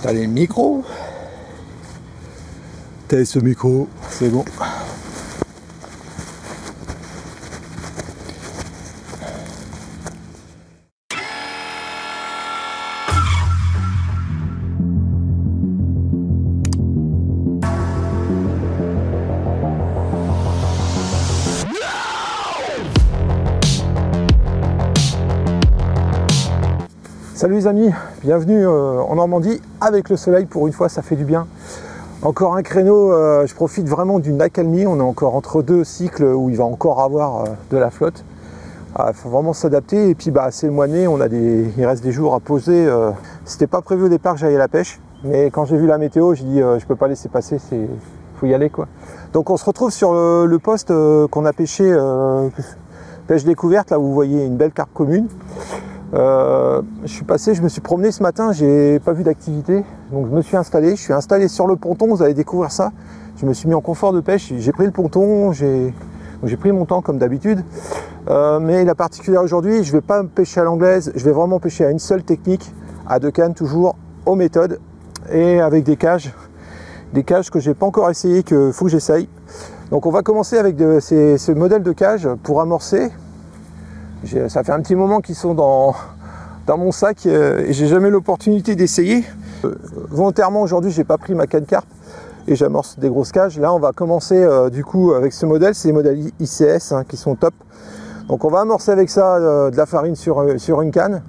Installer le micro. Teste ce micro, c'est bon. Salut les amis, bienvenue en Normandie avec le soleil, pour une fois ça fait du bien. Encore un créneau, je profite vraiment d'une accalmie, on est encore entre deux cycles où il va encore avoir de la flotte. Il faut vraiment s'adapter et puis c'est le mois de mai, il reste des jours à poser. C'était pas prévu au départ que j'aille à la pêche, mais quand j'ai vu la météo, j'ai dit je peux pas laisser passer, faut y aller quoi. Donc on se retrouve sur le poste qu'on a pêché, pêche découverte, là où vous voyez une belle carpe commune. Je me suis promené ce matin, j'ai pas vu d'activité, donc je me suis installé, sur le ponton, vous allez découvrir ça. Je me suis mis en confort de pêche, j'ai pris le ponton, j'ai pris mon temps comme d'habitude, mais la particularité aujourd'hui, je vais pas pêcher à l'anglaise, je vais vraiment pêcher à une seule technique, à deux cannes toujours, aux méthodes, et avec des cages que j'ai pas encore essayé, que faut que j'essaye. Donc on va commencer avec ce modèle de cage pour amorcer. Ça fait un petit moment qu'ils sont dans mon sac et j'ai jamais l'opportunité d'essayer. Volontairement aujourd'hui j'ai pas pris ma canne carpe et j'amorce des grosses cages. Là on va commencer du coup avec ce modèle, c'est les modèles ICS qui sont top. Donc on va amorcer avec ça de la farine sur une canne.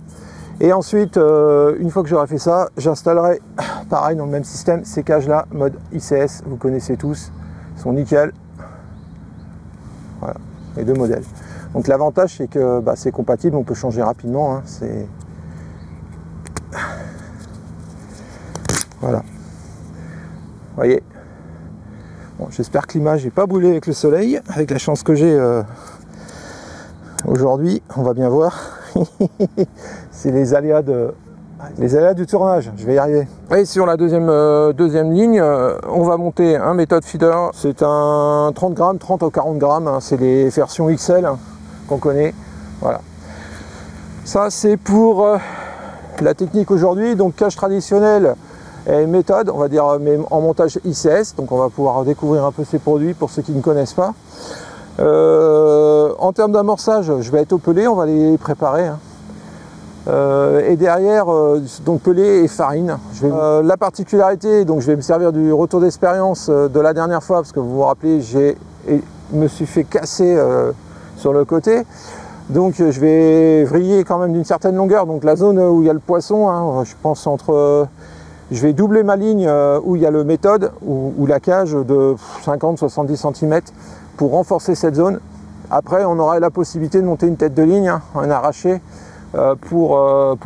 Et ensuite une fois que j'aurai fait ça, j'installerai pareil dans le même système ces cages là, mode ICS, vous connaissez tous, ils sont nickel. Voilà, les deux modèles. Donc l'avantage c'est que c'est compatible, on peut changer rapidement. Voilà. Vous voyez. Bon, j'espère que l'image n'est pas brûlée avec le soleil, avec la chance que j'ai aujourd'hui. On va bien voir. C'est les aléas du tournage. Je vais y arriver. Et sur la deuxième ligne, on va monter un méthode feeder. C'est un 30 grammes, 30 ou 40 grammes. C'est les versions XL. Qu'on connaît, voilà. Ça c'est pour la technique aujourd'hui, donc cage traditionnelle et méthode, on va dire, mais en montage ICS, donc on va pouvoir découvrir un peu ces produits pour ceux qui ne connaissent pas. En termes d'amorçage, je vais être au pelé, on va les préparer. Et derrière, donc pelé et farine. La particularité, donc je vais me servir du retour d'expérience de la dernière fois, parce que vous vous rappelez, me suis fait casser sur le côté, donc je vais vriller quand même d'une certaine longueur, donc la zone où il y a le poisson, je pense je vais doubler ma ligne où il y a le méthode ou la cage de 50-70 cm pour renforcer cette zone. Après on aura la possibilité de monter une tête de ligne, un arraché, pour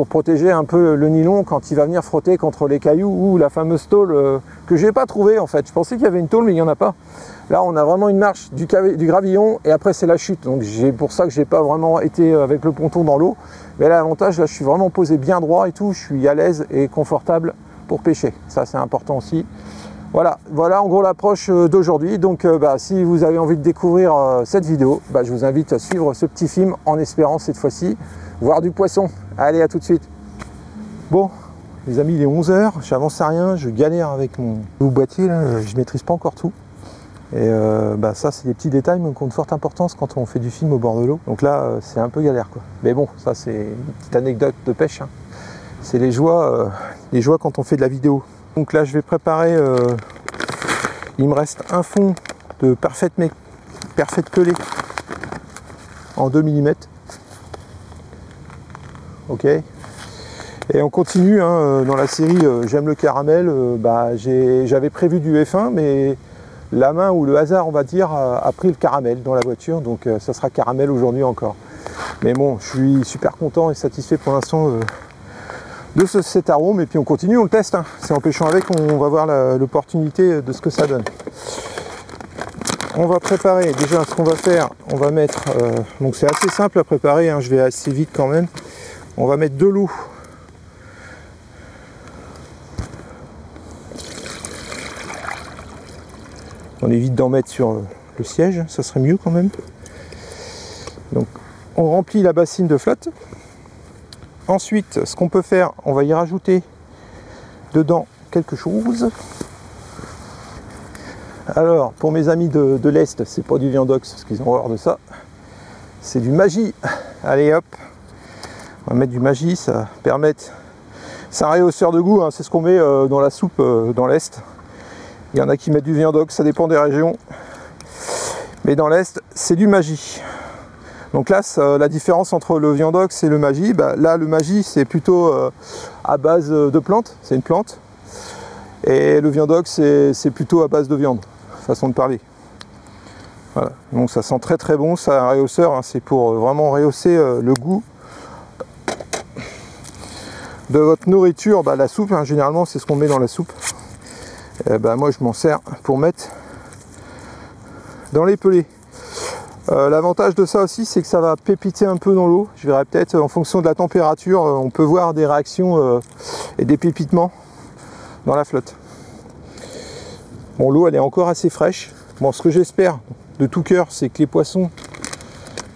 protéger un peu le nylon quand il va venir frotter contre les cailloux ou la fameuse tôle que je n'ai pas trouvée en fait. Je pensais qu'il y avait une tôle mais il n'y en a pas. Là on a vraiment une marche du gravillon et après c'est la chute. Donc c'est pour ça que je n'ai pas vraiment été avec le ponton dans l'eau. Mais l'avantage là je suis vraiment posé bien droit et tout. Je suis à l'aise et confortable pour pêcher. Ça c'est important aussi. Voilà en gros l'approche d'aujourd'hui. Donc si vous avez envie de découvrir cette vidéo, je vous invite à suivre ce petit film en espérant cette fois-ci voir du poisson. Allez, à tout de suite. Bon, les amis, il est 11 h, j'avance à rien, je galère avec mon boîtier, là, je maîtrise pas encore tout. Et ça, c'est des petits détails mais qui ont de forte importance quand on fait du film au bord de l'eau. Donc là, c'est un peu galère, quoi. Mais bon, ça, c'est une petite anecdote de pêche. C'est les joies quand on fait de la vidéo. Donc là, je vais préparer, il me reste un fond de Perfect pelé en 2 mm. Ok, et on continue dans la série j'aime le caramel. J'avais prévu du F1 mais la main ou le hasard on va dire a pris le caramel dans la voiture, donc ça sera caramel aujourd'hui encore. Mais bon, je suis super content et satisfait pour l'instant de cet arôme, et puis on continue, on le teste. C'est en pêchant avec on va voir l'opportunité de ce que ça donne. On va préparer, déjà ce qu'on va faire, on va mettre, donc c'est assez simple à préparer, je vais assez vite quand même. On va mettre de l'eau. On évite d'en mettre sur le siège, ça serait mieux quand même. Donc on remplit la bassine de flotte. Ensuite, ce qu'on peut faire, on va y rajouter dedans quelque chose. Alors, pour mes amis de l'Est, c'est pas du Viandox, parce qu'ils ont horreur de ça. C'est du Maggi. Allez hop, on va mettre du Maggi, ça permet... C'est un réhausseur de goût, hein, c'est ce qu'on met dans la soupe dans l'Est. Il y en a qui mettent du Viandox, ça dépend des régions. Mais dans l'Est, c'est du Maggi. Donc là, la différence entre le Viandox et le Maggi, là le Maggi c'est plutôt à base de plantes, c'est une plante. Et le Viandox c'est plutôt à base de viande, façon de parler. Voilà, donc ça sent très très bon, c'est un réhausseur, hein, c'est pour vraiment rehausser le goût de votre nourriture. La soupe, hein, généralement c'est ce qu'on met dans la soupe. Moi je m'en sers pour mettre dans les pelés. L'avantage de ça aussi, c'est que ça va pépiter un peu dans l'eau. Je verrai peut-être en fonction de la température, on peut voir des réactions et des pépitements dans la flotte. Bon, l'eau elle est encore assez fraîche. Bon, ce que j'espère de tout cœur, c'est que les poissons,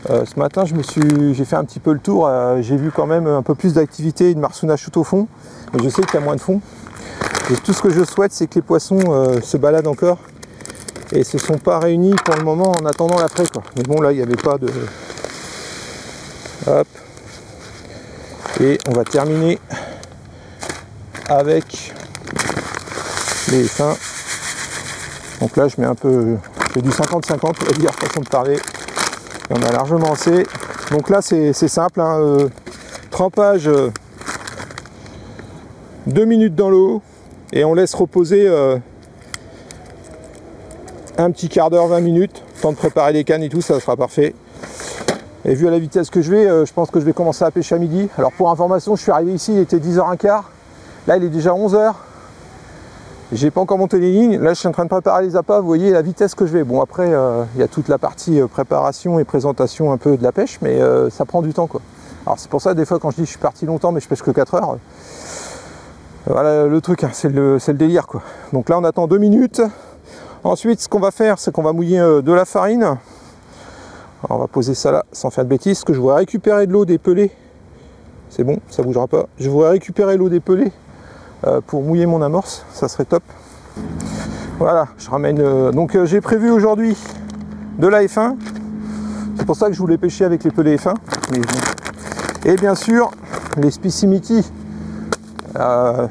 ce matin j'ai fait un petit peu le tour, j'ai vu quand même un peu plus d'activité, une marsounage tout au fond, mais je sais qu'il y a moins de fond. Et tout ce que je souhaite, c'est que les poissons se baladent encore et se sont pas réunis pour le moment en attendant l'après, quoi. Mais bon, là il n'y avait pas de... Hop. Et on va terminer avec les fins. Donc là je mets un peu, je fais du 50-50, on va dire, façon de parler. Et on a largement assez. Donc là c'est simple, hein, trempage 2 minutes dans l'eau et on laisse reposer un petit quart d'heure, 20 minutes, temps de préparer les cannes et tout, ça sera parfait. Et vu à la vitesse que je vais, je pense que je vais commencer à pêcher à midi. Alors pour information, je suis arrivé ici, il était 10h15. Là il est déjà 11h. J'ai pas encore monté les lignes. Là je suis en train de préparer les appâts, vous voyez la vitesse que je vais. Bon après, il y a toute la partie préparation et présentation un peu de la pêche, mais ça prend du temps, quoi. Alors c'est pour ça des fois quand je dis je suis parti longtemps mais je pêche que 4 heures. Voilà le truc, hein, c'est le délire, quoi. Donc là on attend 2 minutes. Ensuite, ce qu'on va faire, c'est qu'on va mouiller de la farine. Alors, on va poser ça là, sans faire de bêtises, parce que je voudrais récupérer de l'eau des pelés. C'est bon, ça bougera pas. Je voudrais récupérer l'eau des pelés pour mouiller mon amorce, ça serait top. Voilà, je ramène... donc j'ai prévu aujourd'hui de la F1. C'est pour ça que je voulais pêcher avec les pelés F1. Mais bon. Et bien sûr, les Specimity.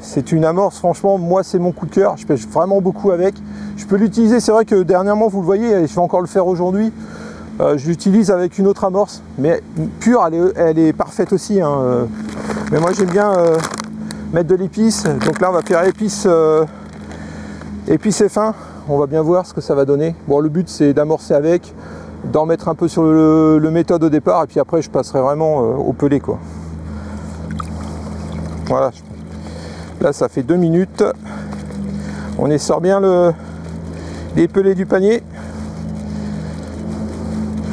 C'est une amorce, franchement, moi c'est mon coup de cœur. Je pêche vraiment beaucoup avec. Je peux l'utiliser, c'est vrai que dernièrement, vous le voyez, et je vais encore le faire aujourd'hui, je l'utilise avec une autre amorce, mais pure, elle est parfaite aussi, hein. Mais moi j'aime bien mettre de l'épice, donc là on va faire épice F1, on va bien voir ce que ça va donner. Bon, le but c'est d'amorcer avec, d'en mettre un peu sur le méthode au départ, et puis après je passerai vraiment au pelé, quoi. Voilà, là ça fait 2 minutes, on essore bien les pelés du panier.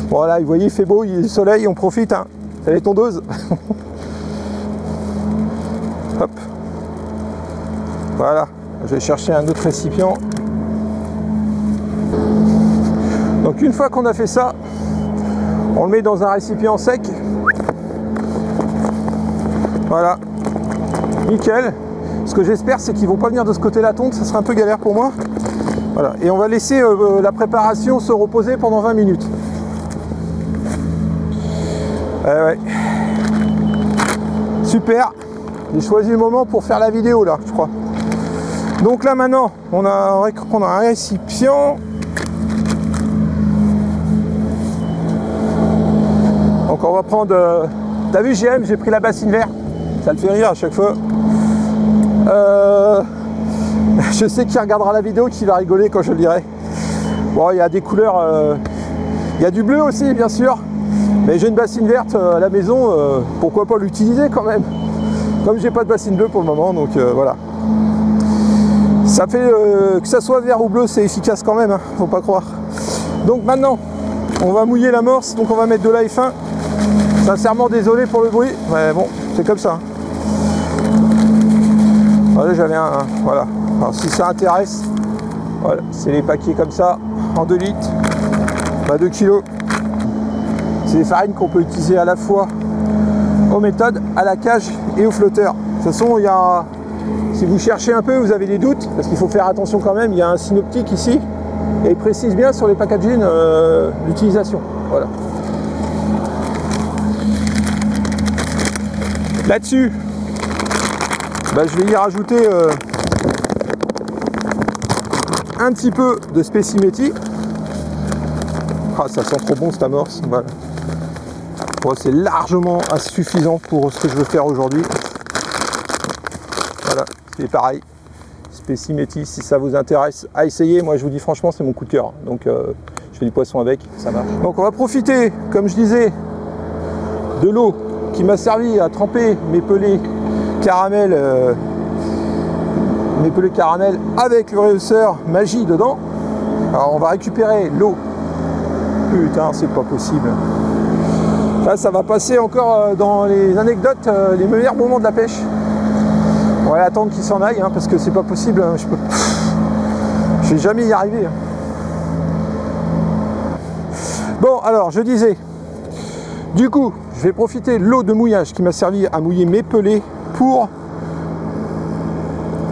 Voilà, vous voyez, il fait beau, il y a le soleil, on profite, hein. C'est les tondeuses. Hop. Voilà, je vais chercher un autre récipient. Donc une fois qu'on a fait ça, on le met dans un récipient sec. Voilà, nickel. Ce que j'espère, c'est qu'ils ne vont pas venir de ce côté la tonte, ça serait un peu galère pour moi. Voilà, et on va laisser la préparation se reposer pendant 20 minutes. Ouais. Super. J'ai choisi le moment pour faire la vidéo là, je crois. Donc là maintenant, on a un récipient. Donc on va prendre... T'as vu, j'ai pris la bassine verte. Ça le fait rire à chaque fois. Je sais qui regardera la vidéo qui va rigoler quand je le dirai. Bon, il y a des couleurs, il y a du bleu aussi bien sûr, mais j'ai une bassine verte à la maison, pourquoi pas l'utiliser quand même, comme j'ai pas de bassine bleue pour le moment, donc voilà. Ça fait que ça soit vert ou bleu, c'est efficace quand même, hein, faut pas croire. Donc maintenant on va mouiller l'amorce, donc on va mettre de la F1. Sincèrement désolé pour le bruit, mais bon, c'est comme ça. Voilà, j'avais voilà. Alors si ça intéresse, voilà, c'est les paquets comme ça, en 2 litres, 2 kg. C'est des farines qu'on peut utiliser à la fois aux méthodes, à la cage et au flotteur. De toute façon, il y a Si vous cherchez un peu, vous avez des doutes, parce qu'il faut faire attention quand même, il y a un synoptique ici, et il précise bien sur les packaging l'utilisation. Voilà. Là-dessus, je vais y rajouter un petit peu de Specimetti. Ah, ça sent trop bon cette amorce. Voilà. Bon, c'est largement suffisant pour ce que je veux faire aujourd'hui. Voilà, c'est pareil. Specimetti, si ça vous intéresse à essayer, moi je vous dis franchement, c'est mon coup de cœur. Donc je fais du poisson avec, ça marche. Donc on va profiter, comme je disais, de l'eau qui m'a servi à tremper mes pelés caramel, avec le réhausseur Magie dedans. Alors on va récupérer l'eau. Putain, c'est pas possible. Là, ça va passer encore dans les anecdotes, les meilleurs moments de la pêche. On va attendre qu'il s'en aille, hein, parce que c'est pas possible. Hein, je vais jamais y arriver. Hein. Bon, alors, je disais, du coup, je vais profiter de l'eau de mouillage qui m'a servi à mouiller mes pelés pour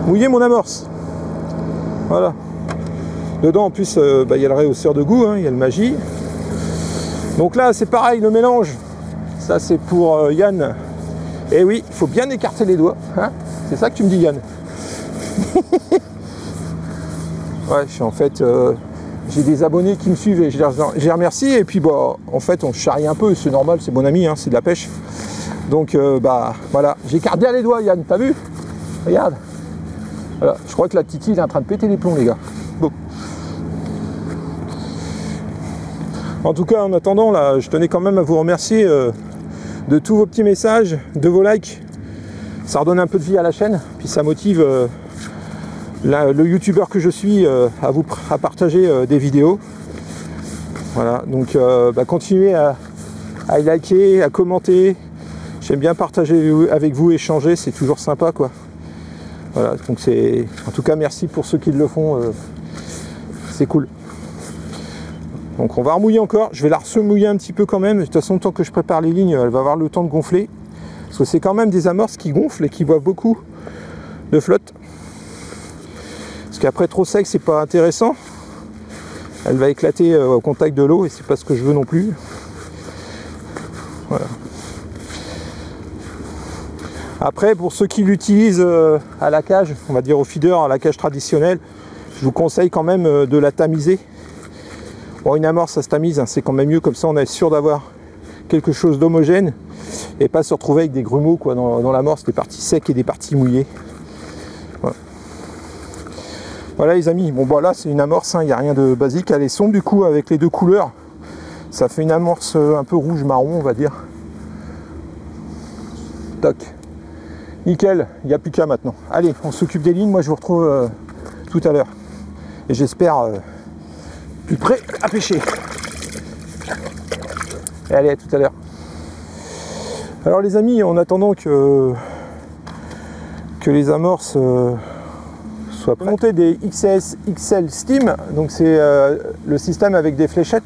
mouiller mon amorce. Voilà. Dedans, en plus, il y a le réhausseur de goût, hein, il y a le Magie. Donc là, c'est pareil, le mélange. Ça, c'est pour Yann. Et oui, il faut bien écarter les doigts. Hein, c'est ça que tu me dis, Yann. Ouais, en fait, j'ai des abonnés qui me suivent et je les remercie. Et puis, en fait, on charrie un peu. C'est normal, c'est bon ami, hein, c'est de la pêche. Donc, voilà. J'écarte bien les doigts, Yann. T'as vu? Regarde. Voilà. Je crois que la Titi est en train de péter les plombs, les gars. Bon. En tout cas, en attendant, là, je tenais quand même à vous remercier de tous vos petits messages, de vos likes. Ça redonne un peu de vie à la chaîne, puis ça motive le youtubeur que je suis à partager des vidéos. Voilà, donc continuez à liker, à commenter. J'aime bien partager avec vous, échanger, c'est toujours sympa, quoi. Voilà, donc en tout cas, merci pour ceux qui le font, c'est cool. Donc on va remouiller encore, je vais la remouiller un petit peu quand même, de toute façon tant que je prépare les lignes, elle va avoir le temps de gonfler. Parce que c'est quand même des amorces qui gonflent et qui boivent beaucoup de flotte. Parce qu'après trop sec, c'est pas intéressant. Elle va éclater au contact de l'eau et c'est pas ce que je veux non plus. Voilà. Après, pour ceux qui l'utilisent à la cage, on va dire au feeder, à la cage traditionnelle, je vous conseille quand même de la tamiser. Bon, une amorce, ça se tamise, hein, c'est quand même mieux, comme ça on est sûr d'avoir quelque chose d'homogène et pas se retrouver avec des grumeaux quoi, dans l'amorce, des parties secs et des parties mouillées. Voilà, voilà les amis, bon là c'est une amorce, il n'y a rien de basique, elle est sombre du coup avec les deux couleurs, ça fait une amorce un peu rouge-marron on va dire. Toc, nickel, il n'y a plus qu'à maintenant. Allez, on s'occupe des lignes, moi je vous retrouve tout à l'heure et j'espère plus prêt à pêcher. Et allez, à tout à l'heure. Alors les amis, en attendant que les amorces soient prêtes, monter des XS XL Steam, donc c'est le système avec des fléchettes.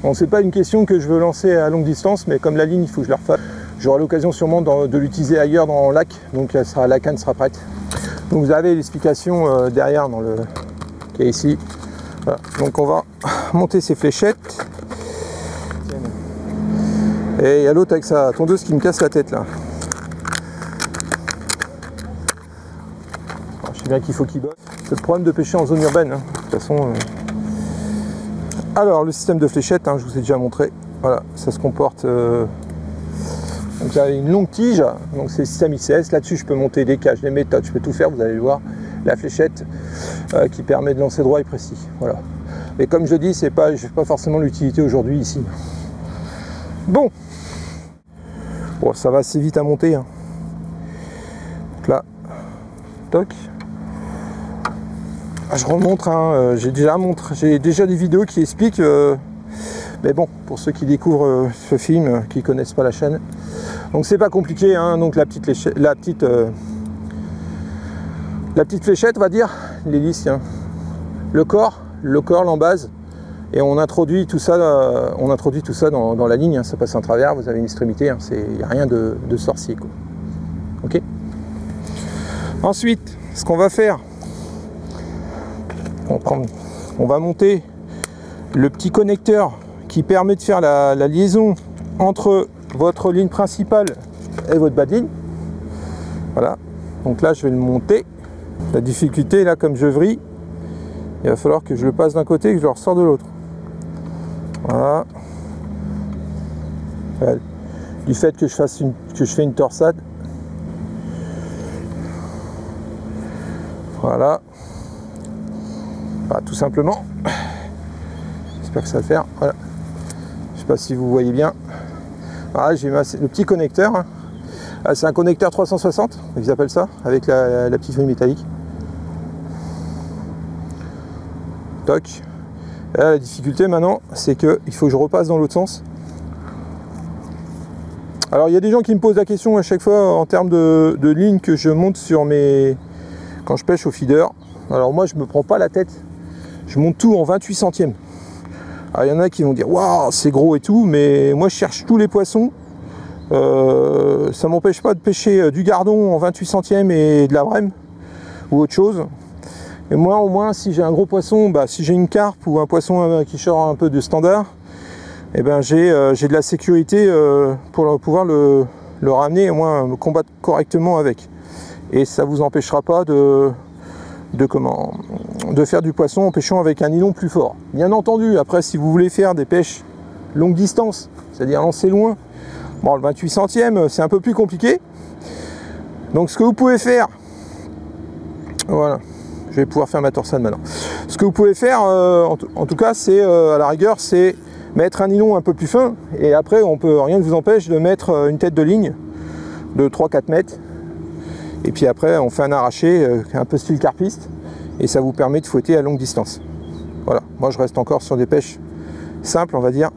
Bon, c'est pas une question que je veux lancer à longue distance, mais comme la ligne, il faut que je la refasse. J'aurai l'occasion sûrement de l'utiliser ailleurs dans le lac, donc la canne sera prête. Donc vous avez l'explication derrière dans le qui est ici. Voilà. Donc on va monter ces fléchettes. Et il y a l'autre avec sa tondeuse qui me casse la tête là. Alors, je sais bien qu'il faut qu'il bosse. C'est le problème de pêcher en zone urbaine. Hein. De toute façon. Alors le système de fléchettes, hein, je vous ai déjà montré. Voilà, ça se comporte. Donc là une longue tige. Donc c'est le système XS. Là-dessus je peux monter des cages, des méthodes, je peux tout faire. Vous allez le voir. La fléchette qui permet de lancer droit et précis. Voilà. Et comme je dis, je n'ai pas forcément l'utilité aujourd'hui ici. Bon, ça va assez vite à monter. Hein. Donc là, toc. Je remontre. Hein, j'ai déjà des vidéos qui expliquent. Mais bon, pour ceux qui découvrent ce film, qui ne connaissent pas la chaîne. Donc c'est pas compliqué. Hein, donc la petite fléchette, on va dire, l'hélice, hein. le corps, l'embase, et on introduit tout ça dans la ligne, hein. Ça passe en travers, vous avez une extrémité, hein. Il n'y a rien de sorcier, quoi. Ok. Ensuite, ce qu'on va faire, on va monter le petit connecteur qui permet de faire la liaison entre votre ligne principale et votre bas de ligne. Voilà, donc là je vais le monter. La difficulté là, comme je vrille, il va falloir que je le passe d'un côté et que je le ressors de l'autre. Voilà. Du fait que je fais une torsade. Voilà. Tout simplement. J'espère que ça va faire. Voilà. Je sais pas si vous voyez bien. Voilà, j'ai le petit connecteur. C'est un connecteur 360, ils appellent ça, avec la petite feuille métallique. Toc. Là, la difficulté maintenant, c'est qu'il faut que je repasse dans l'autre sens. Alors il y a des gens qui me posent la question à chaque fois en termes de ligne que je monte sur quand je pêche au feeder. Alors moi je me prends pas la tête, je monte tout en 28 centièmes. Alors il y en a qui vont dire waouh c'est gros et tout, mais moi je cherche tous les poissons. Ça m'empêche pas de pêcher du gardon en 28 centièmes et de la brème ou autre chose. Et moi au moins si j'ai un gros poisson, si j'ai une carpe ou un poisson qui sort un peu de standard, et ben j'ai de la sécurité pour pouvoir le ramener et au moins me combattre correctement avec. Et ça vous empêchera pas de faire du poisson en pêchant avec un nylon plus fort. Bien entendu, après si vous voulez faire des pêches longue distance, c'est-à-dire lancer loin, bon le 28 centièmes c'est un peu plus compliqué. Donc ce que vous pouvez faire, voilà, je vais pouvoir faire ma torsade maintenant. Ce que vous pouvez faire en tout cas c'est à la rigueur c'est mettre un nylon un peu plus fin et après rien ne vous empêche de mettre une tête de ligne de 3-4 mètres. Et puis après on fait un arraché un peu style carpiste et ça vous permet de fouetter à longue distance. Voilà, moi je reste encore sur des pêches simples on va dire.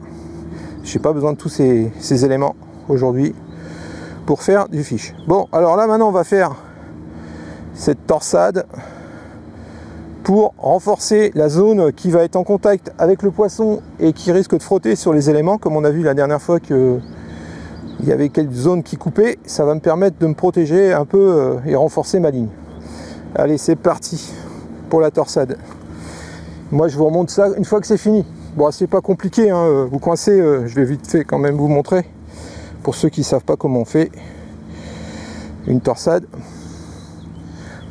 J'ai pas besoin de tous ces éléments aujourd'hui pour faire du fish. Bon alors là maintenant on va faire cette torsade pour renforcer la zone qui va être en contact avec le poisson et qui risque de frotter sur les éléments comme on a vu la dernière fois que il y avait quelques zones qui coupaient. Ça va me permettre de me protéger un peu et renforcer ma ligne. Allez c'est parti pour la torsade. Moi je vous remonte ça une fois que c'est fini. Bon c'est pas compliqué hein, vous coincez, je vais vite fait quand même vous montrer pour ceux qui savent pas comment on fait une torsade.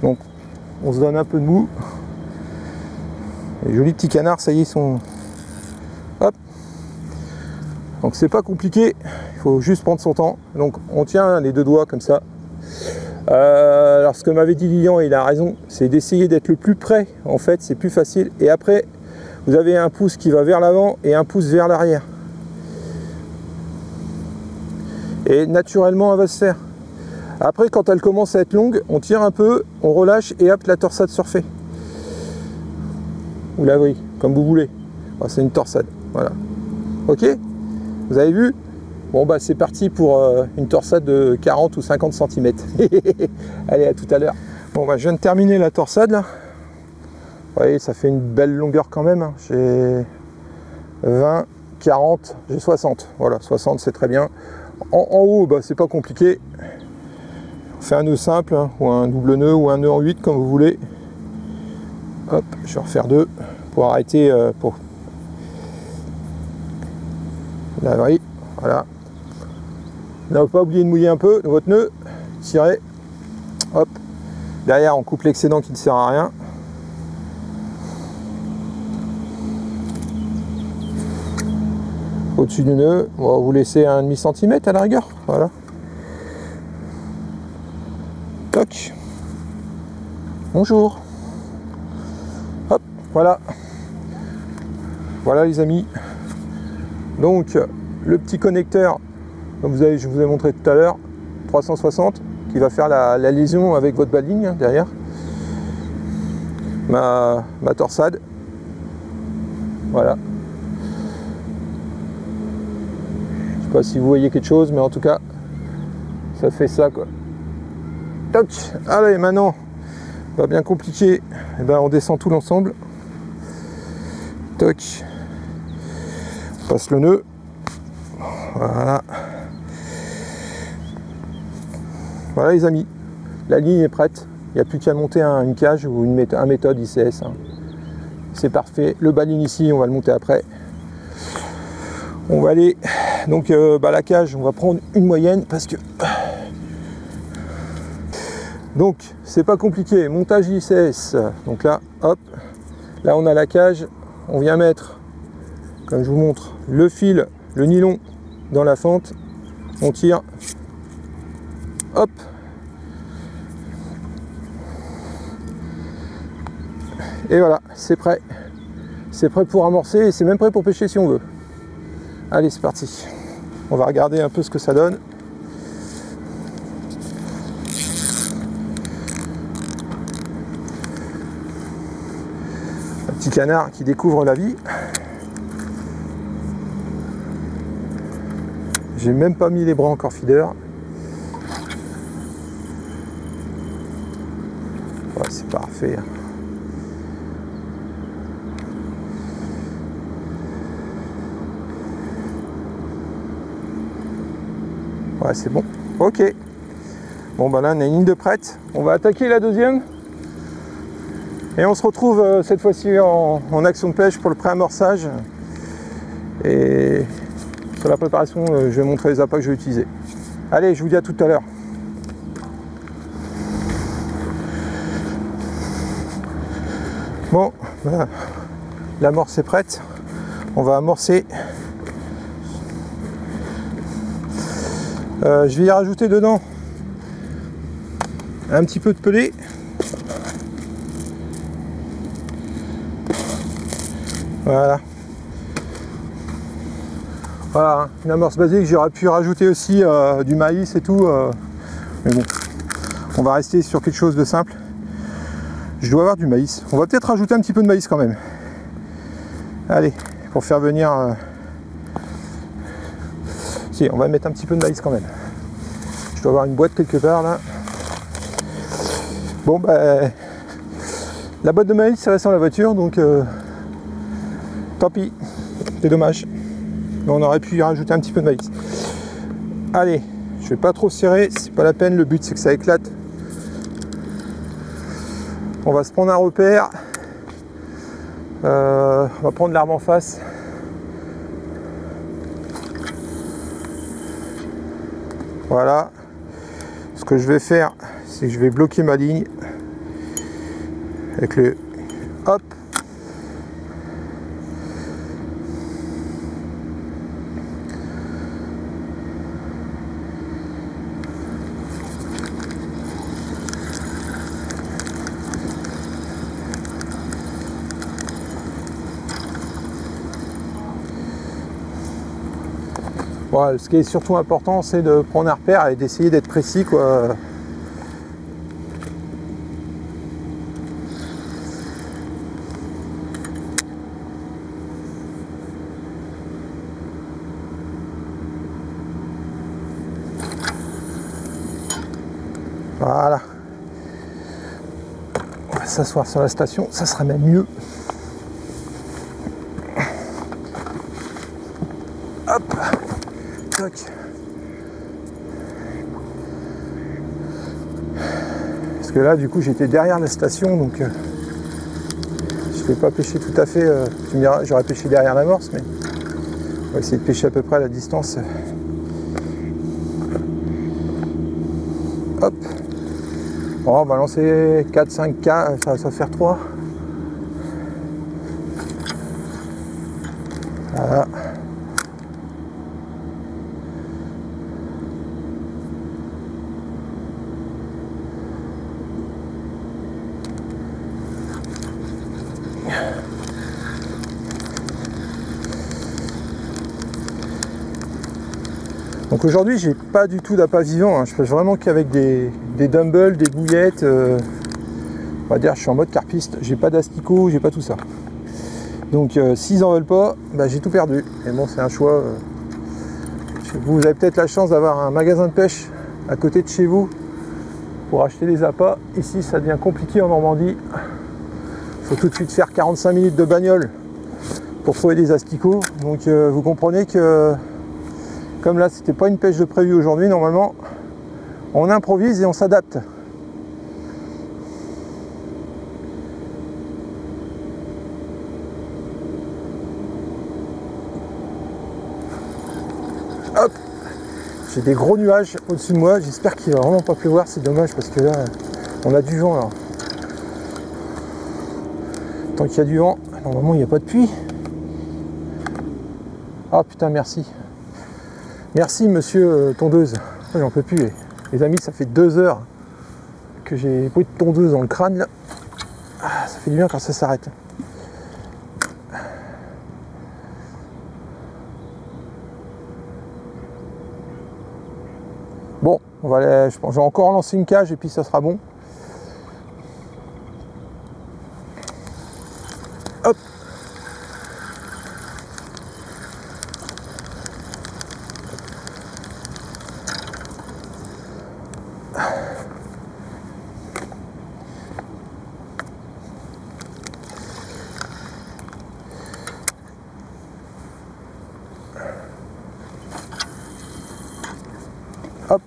Donc on se donne un peu de mou. Les jolis petits canards ça y est ils sont hop. Donc c'est pas compliqué, il faut juste prendre son temps. Donc on tient les deux doigts comme ça. Alors ce que m'avait dit Lilian, il a raison, c'est d'essayer d'être le plus près, en fait c'est plus facile. Et après vous avez un pouce qui va vers l'avant et un pouce vers l'arrière. Et naturellement elle va se faire. Après quand elle commence à être longue, on tire un peu, on relâche et hop la torsade se refait. Ou la vrille, comme vous voulez. Oh, c'est une torsade, voilà. Ok? Vous avez vu? Bon bah c'est parti pour une torsade de 40 ou 50 cm. Allez, à tout à l'heure. Bon bah je viens de terminer la torsade là. Vous voyez, ça fait une belle longueur quand même. J'ai 20, 40, j'ai 60. Voilà, 60 c'est très bien. En haut, bah, c'est pas compliqué. On fait un nœud simple, hein, ou un double nœud, ou un nœud en 8 comme vous voulez. Hop, je vais refaire 2 pour arrêter pour la vrille. Voilà. Ne pas oublier de mouiller un peu votre nœud, tirez. Hop. Derrière, on coupe l'excédent qui ne sert à rien. Au-dessus du nœud, on va vous laisser un demi-centimètre à la rigueur. Voilà. Toc. Bonjour. Hop, voilà. Voilà les amis. Donc le petit connecteur, comme je vous ai montré tout à l'heure, 360, qui va faire la liaison avec votre bas-de-ligne hein, derrière. Ma torsade. Voilà. Je sais pas si vous voyez quelque chose, mais en tout cas, ça fait ça quoi. Toc. Allez, maintenant, pas bien compliqué. Eh ben, on descend tout l'ensemble. Toc. On passe le nœud. Voilà. Voilà les amis, la ligne est prête. Il n'y a plus qu'à monter une cage ou un méthode ICS. Hein. C'est parfait. Le baline ici, on va le monter après. On va aller, donc la cage, on va prendre une moyenne parce que... Donc, c'est pas compliqué. Montage ICS. Donc là, hop. Là, on a la cage. On vient mettre, comme je vous montre, le fil, le nylon dans la fente. On tire. Hop. Et voilà, c'est prêt. C'est prêt pour amorcer et c'est même prêt pour pêcher si on veut. Allez, c'est parti. On va regarder un peu ce que ça donne. Un petit canard qui découvre la vie. J'ai même pas mis les bras encore feeder. Ouais, c'est parfait. Ouais, c'est bon. Ok. Bon, bah là, on a une ligne de prête. On va attaquer la deuxième. Et on se retrouve cette fois-ci en action de pêche pour le pré-amorçage. Et sur la préparation, je vais montrer les appâts que je vais utiliser. Allez, je vous dis à tout à l'heure. Bon, voilà. L'amorce est prête. On va amorcer. Je vais y rajouter dedans un petit peu de pelé. Voilà. Voilà, une amorce basique. J'aurais pu rajouter aussi du maïs et tout. Mais bon, on va rester sur quelque chose de simple. Je dois avoir du maïs. On va peut-être rajouter un petit peu de maïs quand même. Allez, pour faire venir... Si, on va mettre un petit peu de maïs quand même. Je dois avoir une boîte quelque part là. Bon, bah... La boîte de maïs, c'est resté dans la voiture, donc... tant pis. C'est dommage. Mais on aurait pu y rajouter un petit peu de maïs. Allez, je vais pas trop serrer, c'est pas la peine. Le but, c'est que ça éclate. On va se prendre un repère. On va prendre l'arme en face. Voilà. Ce que je vais faire, c'est que je vais bloquer ma ligne avec le hop. Voilà, ce qui est surtout important, c'est de prendre un repère et d'essayer d'être précis, quoi. Voilà. On va s'asseoir sur la station, ça sera même mieux. Hop. Toc. Parce que là, du coup, j'étais derrière la station, donc je ne vais pas pêcher tout à fait. Tu me diras, j'aurais pêché derrière l'amorce, mais on va essayer de pêcher à peu près à la distance. Hop. Bon, on va lancer 4-5K, ça va faire 3. Voilà. Donc aujourd'hui, j'ai pas du tout d'appât vivant, hein. Je pêche vraiment qu'avec des dumbbells, des bouillettes. On va dire, je suis en mode carpiste. J'ai pas d'asticot, j'ai pas tout ça. Donc s'ils en veulent pas, bah, j'ai tout perdu. Et bon, c'est un choix. Vous avez peut-être la chance d'avoir un magasin de pêche à côté de chez vous pour acheter des appâts. Ici, ça devient compliqué en Normandie. Il faut tout de suite faire 45 minutes de bagnole pour trouver des asticots. Donc vous comprenez que comme là, c'était pas une pêche de prévu aujourd'hui, normalement, on improvise et on s'adapte. J'ai des gros nuages au-dessus de moi, j'espère qu'il va vraiment pas pleuvoir, c'est dommage parce que là on a du vent là. Tant qu'il y a du vent, normalement il n'y a pas de pluie. Ah putain, merci. Merci monsieur tondeuse. J'en peux plus. Les amis, ça fait 2 heures que j'ai pris de tondeuse dans le crâne là. Ah, ça fait du bien quand ça s'arrête. Bon, on va aller, je vais encore lancer une cage et puis ça sera bon. Hop. Hop.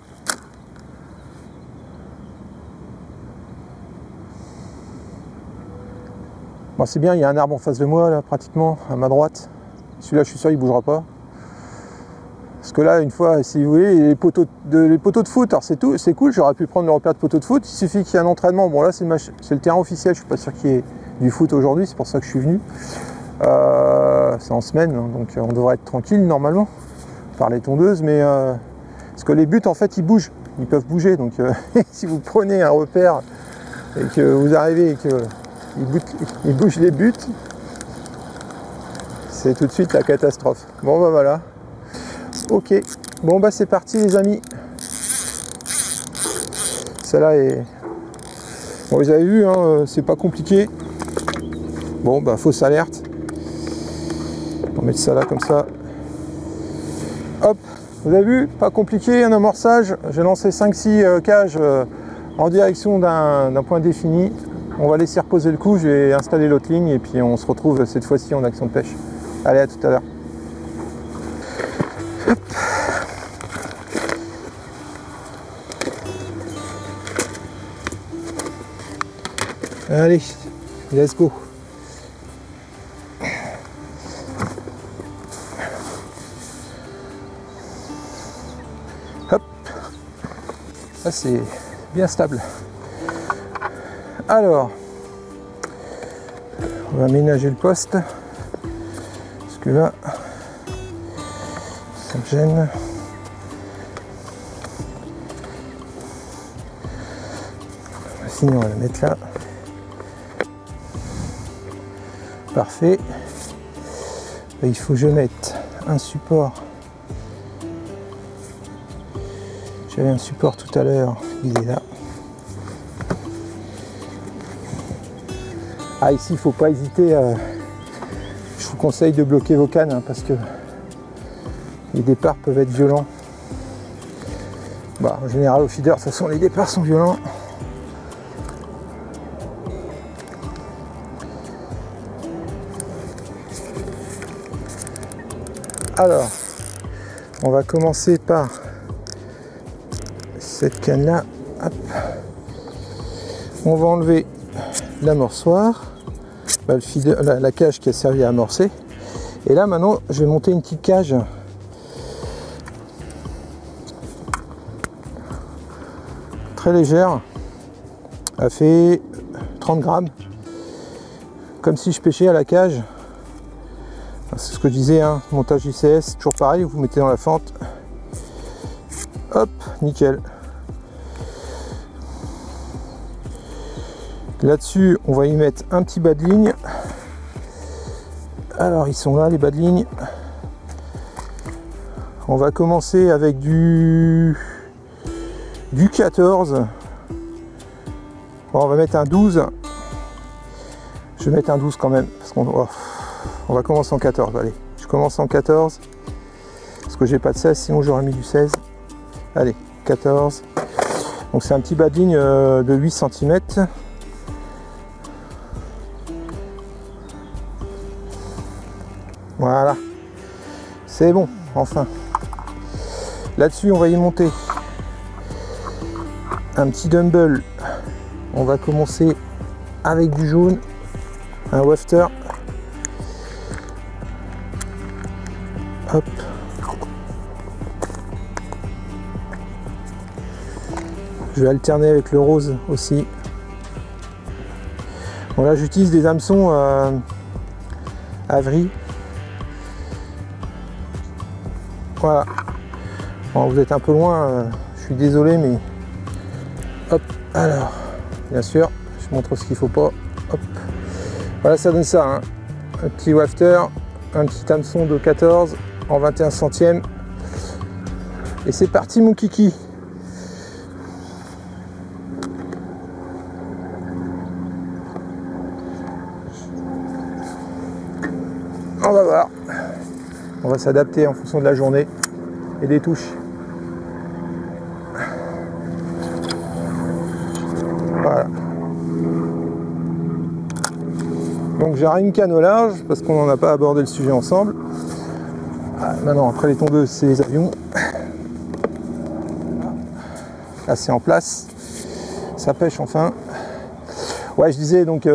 Bon, c'est bien, il y a un arbre en face de moi, là, pratiquement, à ma droite. Celui-là, je suis sûr, il ne bougera pas. Parce que là, une fois, si vous voulez, les poteaux de foot, alors c'est cool, j'aurais pu prendre le repère de poteaux de foot. Il suffit qu'il y ait un entraînement. Bon, là, c'est le terrain officiel, je ne suis pas sûr qu'il y ait du foot aujourd'hui, c'est pour ça que je suis venu. C'est en semaine, donc on devrait être tranquille, normalement, par les tondeuses, mais... parce que les buts, en fait, ils bougent. Ils peuvent bouger, donc si vous prenez un repère et que vous arrivez et que il bouge les buts, c'est tout de suite la catastrophe. Bon bah voilà. Ok, bon bah c'est parti les amis. Celle-là est... Bon, vous avez vu, hein, c'est pas compliqué. Bon bah fausse alerte. On va mettre ça là comme ça. Hop, vous avez vu, pas compliqué, un amorçage. J'ai lancé 5-6 cages en direction d'un point défini. On va laisser reposer le coup, je vais installer l'autre ligne et puis on se retrouve cette fois-ci en action de pêche. Allez, à tout à l'heure. Allez, let's go. Hop. Ça c'est bien stable. Alors, on va aménager le poste, parce que là, ça me gêne. Sinon, on va la mettre là. Parfait. Et il faut que je mette un support. J'avais un support tout à l'heure, il est là. Ah, ici, il ne faut pas hésiter. Je vous conseille de bloquer vos cannes hein, parce que les départs peuvent être violents. Bah, en général, au feeder, de toute façon, les départs sont violents. Alors, on va commencer par cette canne-là. On va enlever l'amorçoir, le feeder, la cage qui a servi à amorcer. Et là maintenant je vais monter une petite cage très légère. Elle fait 30 grammes. Comme si je pêchais à la cage. C'est ce que je disais, hein, montage ICS, toujours pareil, vous mettez dans la fente. Hop, nickel. Là-dessus, on va y mettre un petit bas de ligne. Alors, ils sont là, les bas de ligne. On va commencer avec du 14. Bon, on va mettre un 12. Je vais mettre un 12 quand même, parce qu'on va commencer en 14. Allez, je commence en 14. Parce que j'ai pas de 16, sinon j'aurais mis du 16. Allez, 14. Donc c'est un petit bas de ligne de 8 cm. Voilà, c'est bon, enfin. Là-dessus, on va y monter un petit dumbbell. On va commencer avec du jaune, un wafter. Hop. Je vais alterner avec le rose aussi. Bon là j'utilise des hameçons Avery. Voilà. Bon, vous êtes un peu loin, je suis désolé, mais hop, alors, bien sûr, je montre ce qu'il faut pas. Hop. Voilà, ça donne ça, hein. Un petit wafter, un petit hameçon de 14 en 21 centièmes. Et c'est parti mon kiki. On va voir. On va s'adapter en fonction de la journée et des touches. Voilà. Donc j'ai une canne au large parce qu'on n'en a pas abordé le sujet ensemble. Ah, maintenant après les tondeuses c'est les avions. Là c'est en place. Ça pêche enfin. Ouais, je disais donc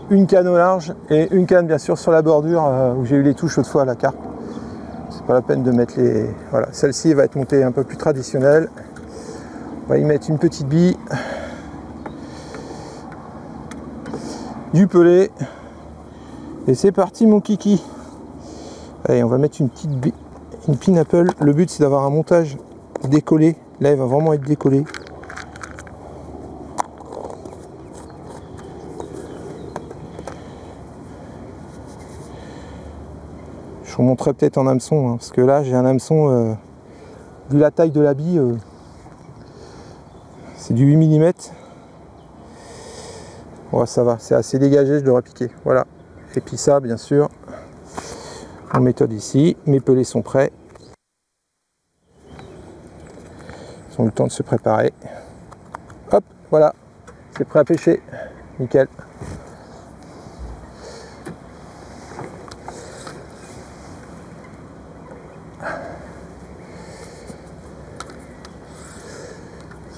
une canne au large et une canne bien sûr sur la bordure où j'ai eu les touches autrefois à la carpe. C'est pas la peine de mettre les... Voilà, celle-ci va être montée un peu plus traditionnelle. On va y mettre une petite bille, du pelé et c'est parti mon kiki. Allez, on va mettre une petite bille, une pineapple. Le but c'est d'avoir un montage décollé. Là il va vraiment être décollé. Je vous montrerai peut-être en hameçon, hein, parce que là j'ai un hameçon, vu la taille de la bille, c'est du 8 mm. Ouais, ça va, c'est assez dégagé, je l'aurais piqué. Voilà. Et puis ça, bien sûr, en méthode ici, mes pelés sont prêts. Ils ont eu le temps de se préparer. Hop, voilà, c'est prêt à pêcher. Nickel.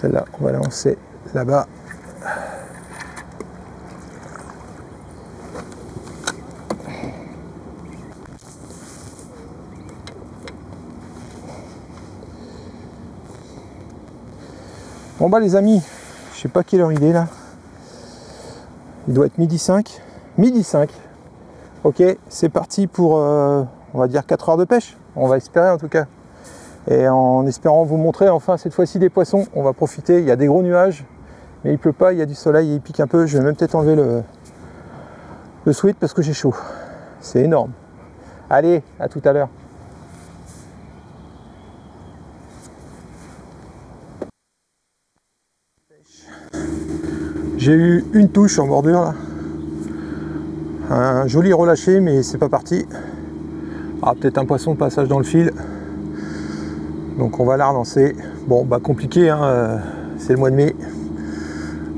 Celle-là, on va la lancer là-bas. Bon bah les amis, je sais pas quelle heure il est là. Il doit être midi 5. Midi 5. Ok, c'est parti pour, on va dire 4 heures de pêche. On va espérer en tout cas. Et en espérant vous montrer enfin cette fois-ci des poissons, on va profiter. Il y a des gros nuages, mais il pleut pas, il y a du soleil et il pique un peu. Je vais même peut-être enlever le sweat parce que j'ai chaud. C'est énorme. Allez, à tout à l'heure. J'ai eu une touche en bordure là. Un joli relâché, mais c'est pas parti. Ah, peut-être un poisson de passage dans le fil. Donc on va la relancer. Bon bah compliqué, hein, c'est le mois de mai.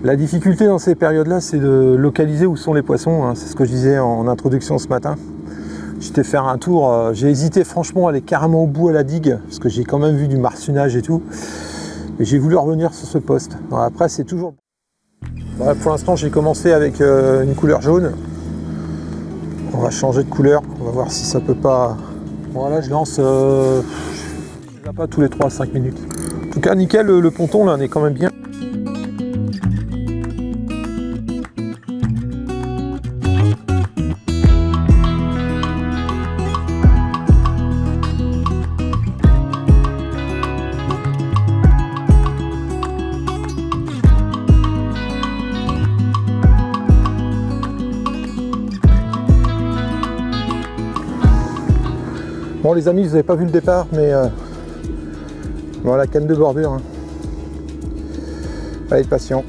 La difficulté dans ces périodes-là, c'est de localiser où sont les poissons. Hein. C'est ce que je disais en introduction ce matin. J'étais faire un tour, j'ai hésité franchement à aller carrément au bout à la digue, parce que j'ai quand même vu du marsunage et tout. Et j'ai voulu revenir sur ce poste. Alors après c'est toujours... Bah, pour l'instant j'ai commencé avec une couleur jaune. On va changer de couleur, on va voir si ça peut pas... Voilà, je lance... pas tous les 3 à 5 minutes. En tout cas nickel, le ponton là on est quand même bien. Bon les amis, vous n'avez pas vu le départ, mais voilà, canne de bordure. Hein. Allez, être patient.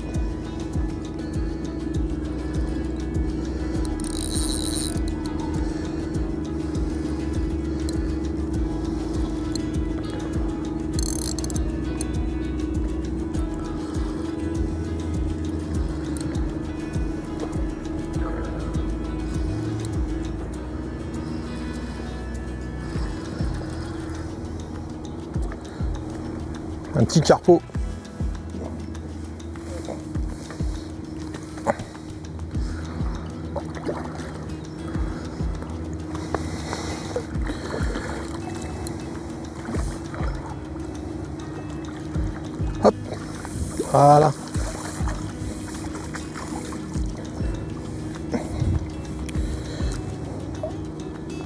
Un petit carpeau. Hop. Voilà.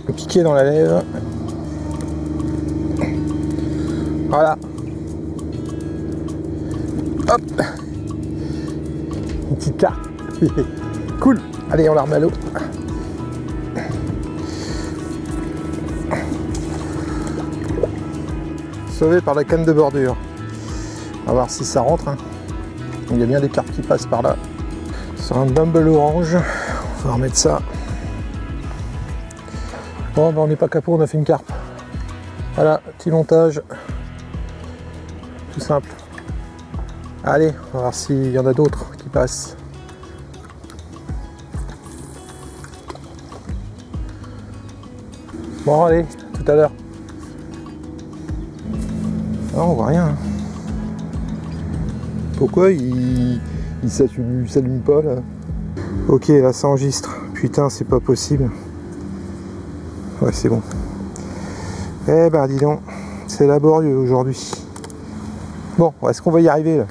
Le piquer dans la lèvre. Voilà. Hop. Une petite carte. Cool. Allez, on la remet à l'eau. Sauvé par la canne de bordure. On va voir si ça rentre. Hein. Il y a bien des carpes qui passent par là. C'est un Bumble orange. On va remettre ça. Bon, ben on n'est pas capot, on a fait une carpe. Voilà, petit montage. Tout simple. Allez, on va voir s'il y en a d'autres qui passent. Bon, allez, tout à l'heure. Non, on voit rien. Hein. Pourquoi il s'allume pas là? Ok, là ça enregistre. Putain, c'est pas possible. Ouais, c'est bon. Eh ben, dis donc, c'est laborieux aujourd'hui. Bon, est-ce qu'on va y arriver là?